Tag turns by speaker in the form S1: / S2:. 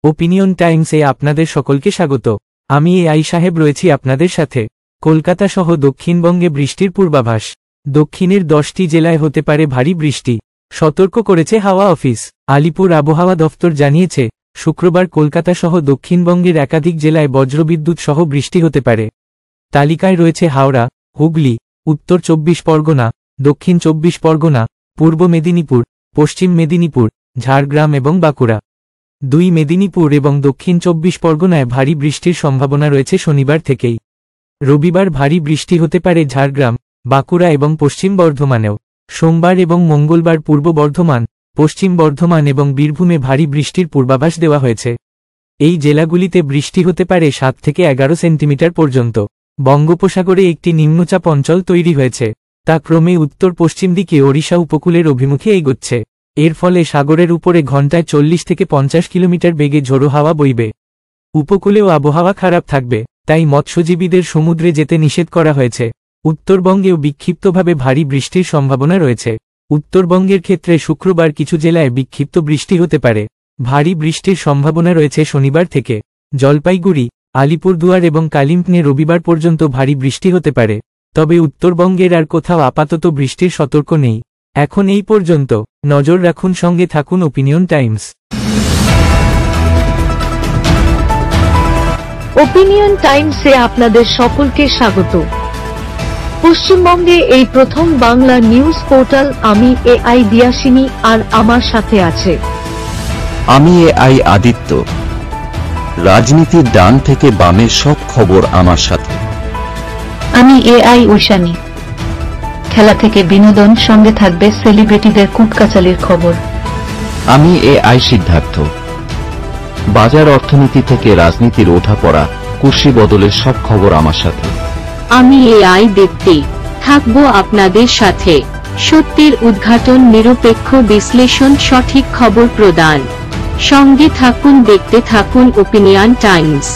S1: Opinion টাইমসে আপনাদের সকলকে স্বাগত। আমি এআই সাহেব রয়েছি আপনাদের সাথে। কলকাতা সহ দক্ষিণবঙ্গে বৃষ্টির পূর্বাভাস। দক্ষিণের 10টি জেলায় হতে পারে ভারী বৃষ্টি, সতর্ক করেছে হাওয়া অফিস। আলিপুর আবহাওয়া দফতর জানিয়েছে, শুক্রবার কলকাতা সহ দক্ষিণবঙ্গের একাধিক জেলায় বজ্রবিদ্যুৎ সহ বৃষ্টি হতে পারে। তালিকায় রয়েছে হাওড়া, হুগলি, উত্তর 24 পরগনা, দক্ষিণ 24 পরগনা, পূর্ব মেদিনীপুর, পশ্চিম মেদিনীপুর, ঝাড়গ্রাম এবং বাঁকুড়া। 2 মেদিনীপুর এবং দক্ষিণ 24 পরগনায় ভারী বৃষ্টির সম্ভাবনা রয়েছে শনিবার থেকেই। রবিবার ভারী বৃষ্টি হতে পারে ঝাড়গ্রাম, বাঁকুড়া এবং পশ্চিম বর্ধমানেও। সোমবার এবং মঙ্গলবার পূর্ব বর্ধমান, পশ্চিম বর্ধমান এবং বীরভূমে ভারী বৃষ্টির পূর্বাভাস দেওয়া হয়েছে। এই জেলাগুলিতে বৃষ্টি হতে পারে 7 থেকে 11 সেন্টিমিটার পর্যন্ত। বঙ্গোপসাগরে একটি নিম্নচাপ অঞ্চল তৈরি হয়েছে, তা ক্রমে উত্তর পশ্চিম দিকে ওড়িশা উপকূলের অভিমুখে এগোচ্ছে। এর ফলে সাগরের উপরে ঘন্টায় 40 থেকে 50 কিলোমিটার বেগে ঝোড়ো হাওয়া বইবে। উপকূলেও আবহাওয়া খারাপ থাকবে, তাই মৎস্যজীবীদের সমুদ্রে যেতে নিষেধ করা হয়েছে। উত্তরবঙ্গেও বিক্ষিপ্তভাবে ভারী বৃষ্টির সম্ভাবনা রয়েছে। উত্তরবঙ্গের ক্ষেত্রে শুক্রবার কিছু জেলায় বিক্ষিপ্ত বৃষ্টি হতে পারে। ভারী বৃষ্টির সম্ভাবনা রয়েছে শনিবার থেকে। জলপাইগুড়ি, আলিপুরদুয়ার এবং কালিম্পংয়ে রবিবার পর্যন্ত ভারী বৃষ্টি হতে পারে। তবে উত্তরবঙ্গের আর কোথাও আপাতত বৃষ্টির সতর্ক নেই। এখন এই পর্যন্ত। নজর রাখুন, সঙ্গে থাকুন ওপিনিয়ন টাইমস।
S2: ওপিনিয়ন টাইমসে আপনাদের সকলকে স্বাগত। পশ্চিমবঙ্গে এই প্রথম বাংলা নিউজ পোর্টাল। আমি এআই দিয়াসিনী, আর আমার সাথে আছে
S3: আমি এআই আদিত্য। রাজনীতির ডান থেকে বামের সব খবর আমার সাথে।
S4: আমি এআই ঐশানী। খেলা থেকে বিনোদন, সঙ্গে থাকবে সেলিব্রিটিদের কুটকাচালির খবর।
S3: আমি এআই সিদ্ধার্থ। বাজার অর্থনীতি থেকে রাজনীতির ওঠাপড়া, কুর্সি বদলের সব খবর আমার সাথে।
S5: আমি এআই দীপ্তি, থাকবো আপনাদের সাথে। সত্যের উদ্ঘাটন, নিরপেক্ষ বিশ্লেষণ, সঠিক খবর প্রদান। সঙ্গে থাকুন, দেখতে থাকুন ওপিনিয়ন টাইমস।